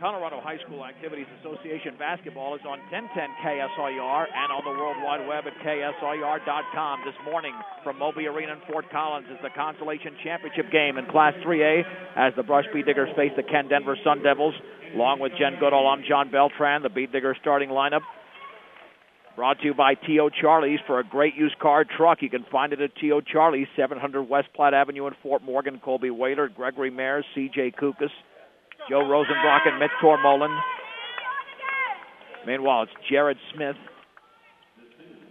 Colorado High School Activities Association basketball is on 1010 KSIR and on the World Wide Web at KSIR.com. This morning from Moby Arena in Fort Collins is the Consolation Championship game in Class 3A as the Brush Bead Diggers face the Ken Denver Sun Devils. Along with Jen Goodall, I'm John Beltran, the Bead Diggers starting lineup. Brought to you by T.O. Charlie's. For a great used car truck, you can find it at T.O. Charlie's, 700 West Platte Avenue in Fort Morgan. Colby Whaler, Gregory Mayers, C.J. Kukas, Joe Rosenbrock, and Mitch Tormolen. Meanwhile, it's Jared Smith,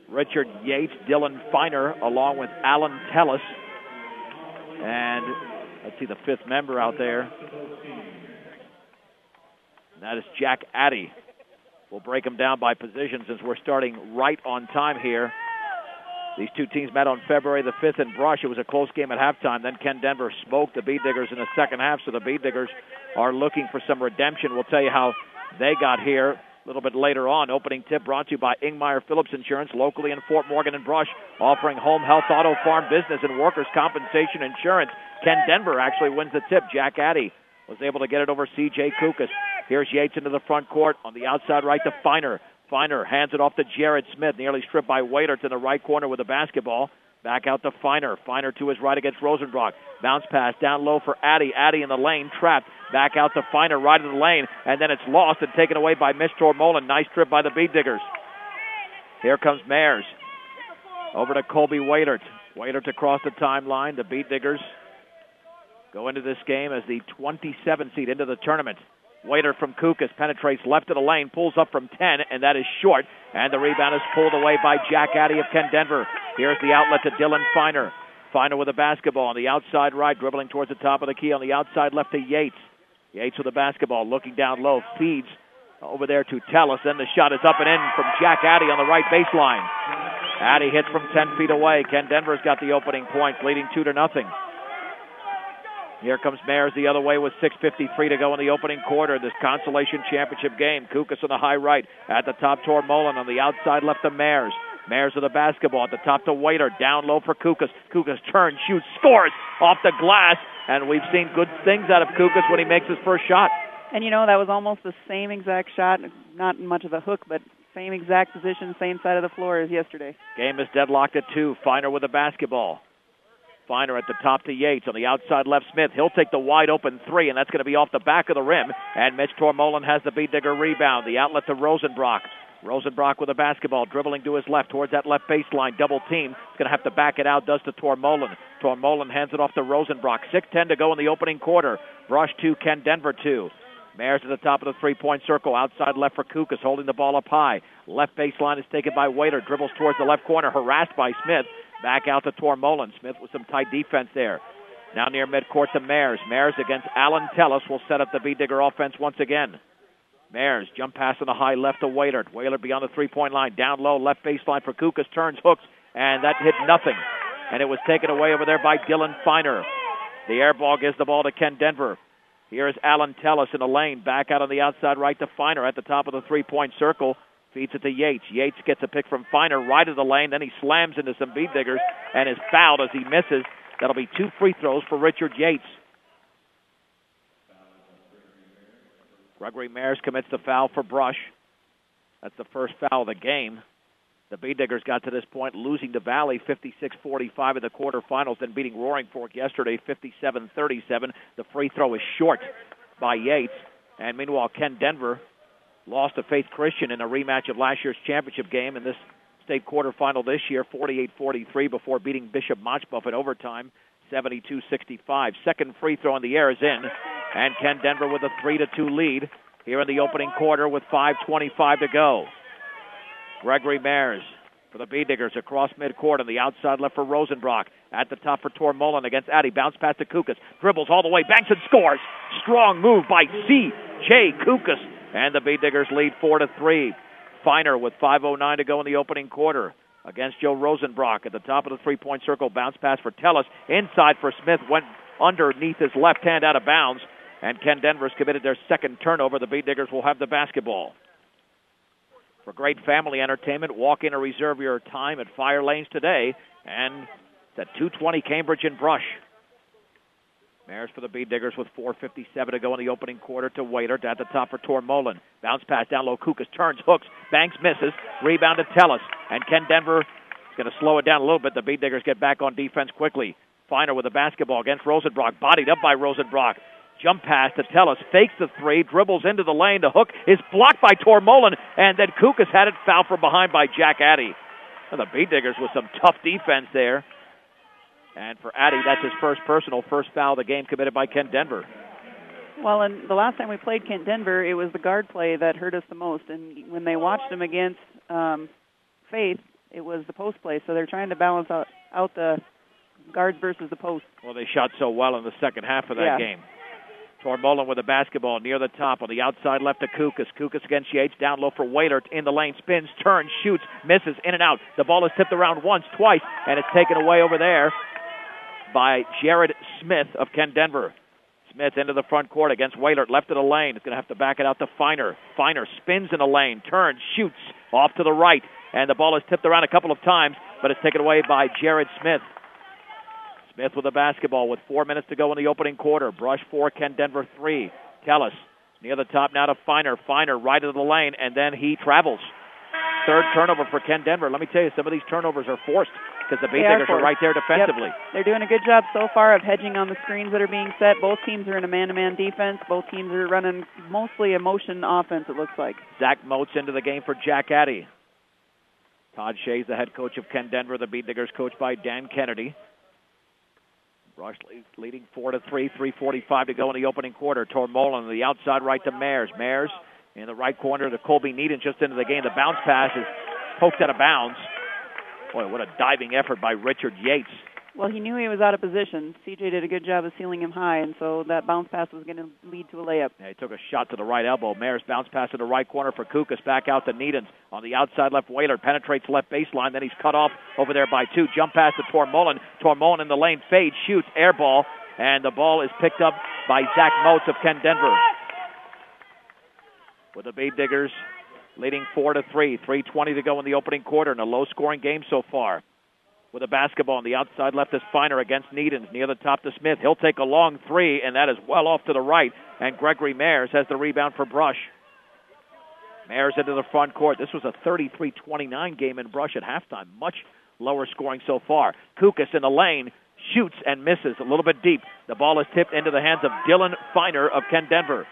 Richard Yates, Dylan Feiner, along with Alan Tellis. And let's see the fifth member out there. That is Jack Addy. We'll break them down by position since we're starting right on time here. These two teams met on February the 5th in Brush. It was a close game at halftime. Then Ken Denver smoked the Bead Diggers in the second half, so the Bead Diggers are looking for some redemption. We'll tell you how they got here a little bit later on. Opening tip brought to you by Ingmeyer Phillips Insurance, locally in Fort Morgan and Brush, offering home, health, auto, farm, business, and workers' compensation insurance. Ken Denver actually wins the tip. Jack Addy was able to get it over C.J. Kukas. Here's Yates into the front court. On the outside right to Feiner. Feiner hands it off to Jared Smith, nearly stripped by Waiter to the right corner with the basketball. Back out to Feiner. Feiner to his right against Rosenbrock. Bounce pass down low for Addy. Addy in the lane, trapped. Back out to Feiner, right in the lane, and then it's lost and taken away by Mitch Tormolen. Nice trip by the Bead Diggers. Here comes Mayers. Over to Colby Waitert. Waitert across the timeline. The Bead Diggers go into this game as the 27th seed into the tournament. Waiter from Kukas penetrates left of the lane, pulls up from 10, and that is short. And the rebound is pulled away by Jack Addy of Ken Denver. Here's the outlet to Dylan Feiner. Feiner with the basketball on the outside right, dribbling towards the top of the key. On the outside left to Yates. Yates with the basketball, looking down low, feeds over there to Tellis. Then the shot is up and in from Jack Addy on the right baseline. Addy hits from 10 feet away. Ken Denver's got the opening points, leading 2-0. Here comes Mayers the other way with 6:53 to go in the opening quarter. This Consolation Championship game. Kukas on the high right. At the top, Tormolen. On the outside left to Mayers. Mayers with the basketball. At the top to Waiter. Down low for Kukas. Kukas turns, shoots, scores off the glass. And we've seen good things out of Kukas when he makes his first shot. And, you know, that was almost the same exact shot. Not much of a hook, but same exact position, same side of the floor as yesterday. Game is deadlocked at 2. Feiner with the basketball. Feiner at the top to Yates. On the outside left, Smith. He'll take the wide open three, and that's going to be off the back of the rim. And Mitch Tormolen has the Bead Digger rebound. The outlet to Rosenbrock. Rosenbrock with the basketball, dribbling to his left towards that left baseline. Double team. He's going to have to back it out, does to Tormolen. Tormolen hands it off to Rosenbrock. 6:10 to go in the opening quarter. Brush 2, Ken Denver 2. Mayers at the top of the three-point circle. Outside left for Kukas, holding the ball up high. Left baseline is taken by Waiter. Dribbles towards the left corner, harassed by Smith. Back out to Tormolen. Smith with some tight defense there. Now near midcourt to Mayers. Mayers against Alan Tellis will set up the Bead Digger offense once again. Mayers, jump pass on the high left to Waiter. Waiter beyond the three-point line. Down low, left baseline for Kukas. Turns, hooks, and that hit nothing. And it was taken away over there by Dylan Feiner. The air ball gives the ball to Ken Denver. Here is Alan Tellis in the lane. Back out on the outside right to Feiner at the top of the three-point circle. Feeds it to Yates. Yates gets a pick from Feiner right of the lane. Then he slams into some Bead Diggers and is fouled as he misses. That'll be 2 free throws for Richard Yates. Gregory Mayers commits the foul for Brush. That's the first foul of the game. The Bead Diggers got to this point losing to Valley 56-45 in the quarterfinals, then beating Roaring Fork yesterday 57-37. The free throw is short by Yates. And meanwhile, Ken Denver lost to Faith Christian in a rematch of last year's championship game in this state quarterfinal this year, 48-43, before beating Bishop Machbuff in overtime, 72-65. Second free throw in the air is in, and Ken Denver with a 3-2 lead here in the opening quarter with 5:25 to go. Gregory Mayers for the Bead Diggers across midcourt on the outside left for Rosenbrock. At the top for Tormolen against Addy. Bounce pass to Kukas. Dribbles all the way, banks and scores. Strong move by C.J. Kukas. And the Bead Diggers lead 4-3. Feiner with 5:09 to go in the opening quarter against Joe Rosenbrock. At the top of the three-point circle, bounce pass for Tellis. Inside for Smith, went underneath his left hand out of bounds. And Ken Denver's committed their second turnover. The Bead Diggers will have the basketball. For great family entertainment, walk in or reserve your time at Fire Lanes today. And it's at 220 Cambridge and Brush. Mares for the Bee Diggers with 4:57 to go in the opening quarter to Waitert at the top for Tormolen. Bounce pass down low. Kukas turns, hooks, banks, misses. Rebound to Tellis. And Ken Denver is going to slow it down a little bit. The Bee Diggers get back on defense quickly. Feiner with the basketball against Rosenbrock. Bodied up by Rosenbrock. Jump pass to Tellis. Fakes the three. Dribbles into the lane. The hook is blocked by Tormolen. And then Kukas had it fouled from behind by Jack Addy. And the Bee Diggers with some tough defense there. And for Addy, that's his first foul of the game committed by Kent Denver. Well, and the last time we played Kent Denver, it was the guard play that hurt us the most. And when they watched him against Faith, it was the post play. So they're trying to balance out the guards versus the post. Well, they shot so well in the second half of that game. Tormolen with the basketball near the top on the outside left to Kukas. Kukas against Yates, down low for Waitert in the lane, spins, turns, shoots, misses, in and out. The ball is tipped around once, twice, and it's taken away over there by Jared Smith of Kent Denver. Smith into the front court against Waitert, left of the lane. He's going to have to back it out to Feiner. Feiner spins in the lane, turns, shoots, off to the right, and the ball is tipped around a couple of times, but it's taken away by Jared Smith. Smith with the basketball with 4 minutes to go in the opening quarter. Brush 4, Kent Denver 3. Tellis near the top now to Feiner. Feiner right into the lane, and then he travels. Third turnover for Kent Denver. Let me tell you, some of these turnovers are forced because the Bee Diggers are right there defensively. Yep. They're doing a good job so far of hedging on the screens that are being set. Both teams are in a man-to-man defense. Both teams are running mostly a motion offense, it looks like. Zach Moats into the game for Jack Addy. Todd Shea's the head coach of Kent Denver. The Bee Diggers coached by Dan Kennedy. Brush leading 4-3, 3:45 to go in the opening quarter. Tormolen on the outside right to Mares. Mares in the right corner to Colby Needon just into the game. The bounce pass is poked out of bounds. Boy, what a diving effort by Richard Yates. Well, he knew he was out of position. CJ did a good job of sealing him high, and so that bounce pass was going to lead to a layup. Yeah, he took a shot to the right elbow. Mares bounce pass to the right corner for Kukas. Back out to Needons. On the outside left, Waitert penetrates left baseline. Then he's cut off over there by two. Jump pass to Tormolen. Tormolen in the lane, fades, shoots, air ball, and the ball is picked up by Zach Moats of Kent Denver. With the Bee Diggers leading 4-3, 3:20 to go in the opening quarter in a low-scoring game so far. With a basketball on the outside left is Feiner against Needons. Near the top to Smith. He'll take a long three, and that is well off to the right. And Gregory Mares has the rebound for Brush. Mares into the front court. This was a 33-29 game in Brush at halftime. Much lower scoring so far. Kukas in the lane, shoots and misses a little bit deep. The ball is tipped into the hands of Dylan Feiner of Kent Denver.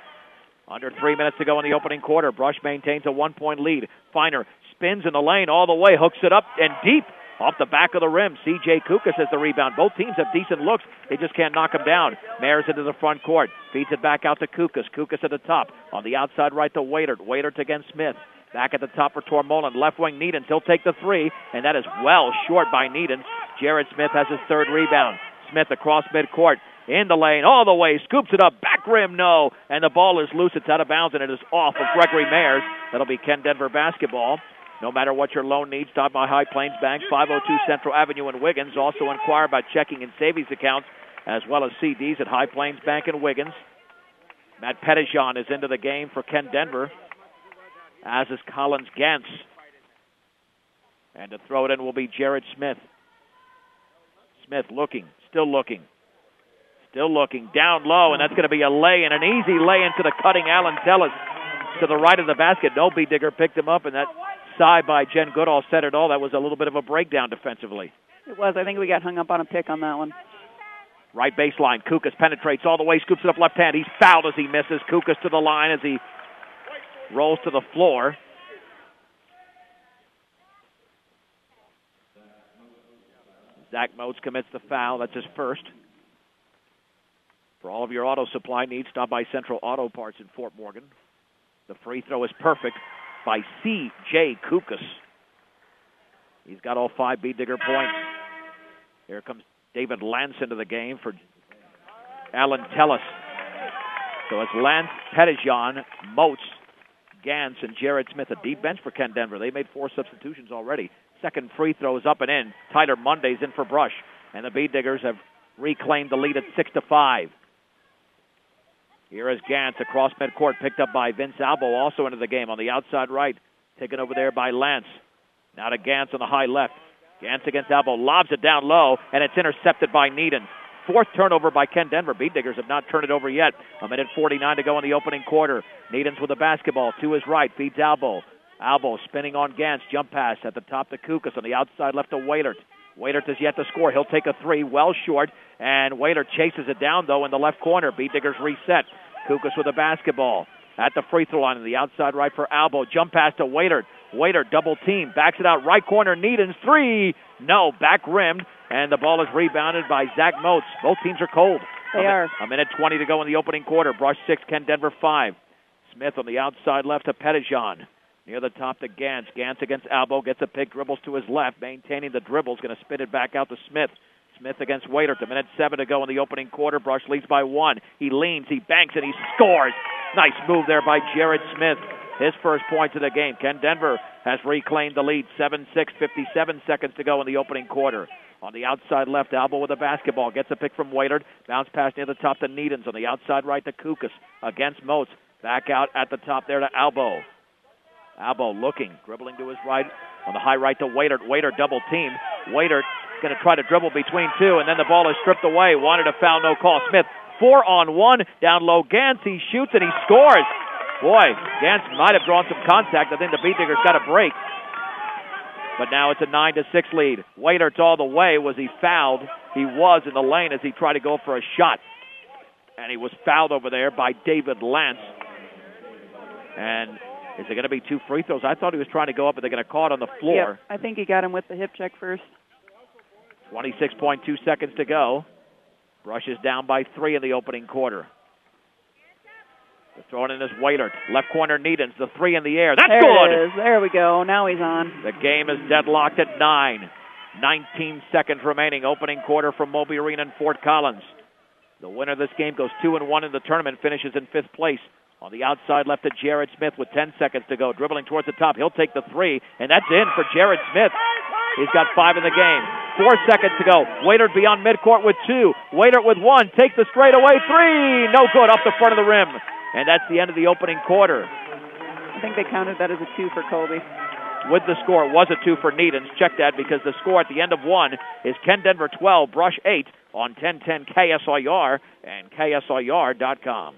Under 3 minutes to go in the opening quarter. Brush maintains a 1-point lead. Feiner spins in the lane all the way, hooks it up and deep. Off the back of the rim, C.J. Kukas has the rebound. Both teams have decent looks. They just can't knock him down. Mares into the front court. Feeds it back out to Kukas. Kukas at the top. On the outside right to Waitert. Waitert against Smith. Back at the top for Tormolen. Left wing Needons. He'll take the three, and that is well short by Needons. Jared Smith has his third rebound. Smith across midcourt. In the lane, all the way. Scoops it up. Back rim, no. And the ball is loose. It's out of bounds, and it is off of Gregory Mares. That'll be Kent Denver basketball. No matter what your loan needs, stop by High Plains Bank, 502 Central Avenue in Wiggins. Also inquire about checking and savings accounts as well as CDs at High Plains Bank in Wiggins. Matt Pettijohn is into the game for Kent Denver, as is Collins Gantz. And to throw it in will be Jared Smith. Smith looking, still looking, down low, and that's going to be a lay-in, an easy lay-in to the cutting Alan Tellis to the right of the basket. No Bee Digger picked him up, and that side by Jen Goodall said it all. That was a little bit of a breakdown defensively. It was. I think we got hung up on a pick on that one. Right baseline. Kukas penetrates all the way, scoops it up left hand. He's fouled as he misses. Kukas to the line as he rolls to the floor. Zach Moats commits the foul. That's his first. For all of your auto supply needs, stop by Central Auto Parts in Fort Morgan. The free throw is perfect by C.J. Kukas. He's got all 5 Bee Digger points. Here comes David Lance into the game for Alan Tellis. So it's Lance, Pettijohn, Moats, Gantz, and Jared Smith. A deep bench for Kent Denver. They made 4 substitutions already. Second free throw is up and in. Tyler Monday's in for Brush. And the Bee Diggers have reclaimed the lead at 6-5. Here is Gantz across midcourt, picked up by Vince Albo, also into the game on the outside right, taken over there by Lance. Now to Gantz on the high left. Gantz against Albo, lobs it down low, and it's intercepted by Needon. fourth turnover by Ken Denver. Beat Diggers have not turned it over yet. 1:49 to go in the opening quarter. Needens with the basketball to his right, feeds Albo. Albo spinning on Gantz, jump pass at the top to Kukas on the outside left to Waitert. Waitert is yet to score. He'll take a three, well short, and Waitert chases it down, though, in the left corner. Beat Diggers reset. Kukas with the basketball at the free throw line on the outside right for Albo. Jump pass to Waitert. Waitert double team, backs it out right corner. Needens three, no, back rimmed, and the ball is rebounded by Zach Moats. Both teams are cold. They are. 1:20 to go in the opening quarter. Brush 6, Ken Denver 5. Smith on the outside left to Pettijohn. Near the top to Gantz. Gantz against Albo, gets a pick, dribbles to his left, maintaining the dribbles, going to spin it back out to Smith. Smith against Waitert. 1:07 to go in the opening quarter. Brush leads by 1. He leans, he banks, and he scores. Nice move there by Jared Smith. His first points of the game. Ken Denver has reclaimed the lead. 7-6, 57 seconds to go in the opening quarter. On the outside left, Albo with the basketball. Gets a pick from Waitert. Bounce pass near the top to Needens. On the outside right to Kukas. Against Moats. Back out at the top there to Albo. Albo looking, dribbling to his right. On the high right to Waitert. Waitert double team. Waitert going to try to dribble between two, and then the ball is stripped away. Wanted a foul, no call. Smith, 4-on-1. Down low, Gantz. He shoots and he scores. Boy, Gantz might have drawn some contact. I think the Beat Diggers got a break. But now it's a 9-6 lead. Waitert's all the way. Was he fouled? He was in the lane as he tried to go for a shot. And he was fouled over there by David Lance. And is it going to be 2 free throws? I thought he was trying to go up, but they're going to call it on the floor. Yep, I think he got him with the hip check first. 26.2 seconds to go. Brush is down by 3 in the opening quarter. Throwing in is Waitert. Left corner Needens. The 3 in the air. That's there good. It is. There we go. Now he's on. The game is deadlocked at 9. 19 seconds remaining. Opening quarter from Moby Arena in Fort Collins. The winner of this game goes 2-1 in the tournament, finishes in 5th place. On the outside left to Jared Smith with 10 seconds to go. Dribbling towards the top. He'll take the 3, and that's in for Jared Smith. He's got 5 in the game. 4 seconds to go. Waitert beyond midcourt with 2. Waitert with 1. Takes the straightaway 3. No good, off the front of the rim. And that's the end of the opening quarter. I think they counted that as a 2 for Colby. With the score, it was a 2 for Needens. Check that because the score at the end of 1 is Ken Denver 12, Brush 8 on 1010 KSIR and KSIR.com.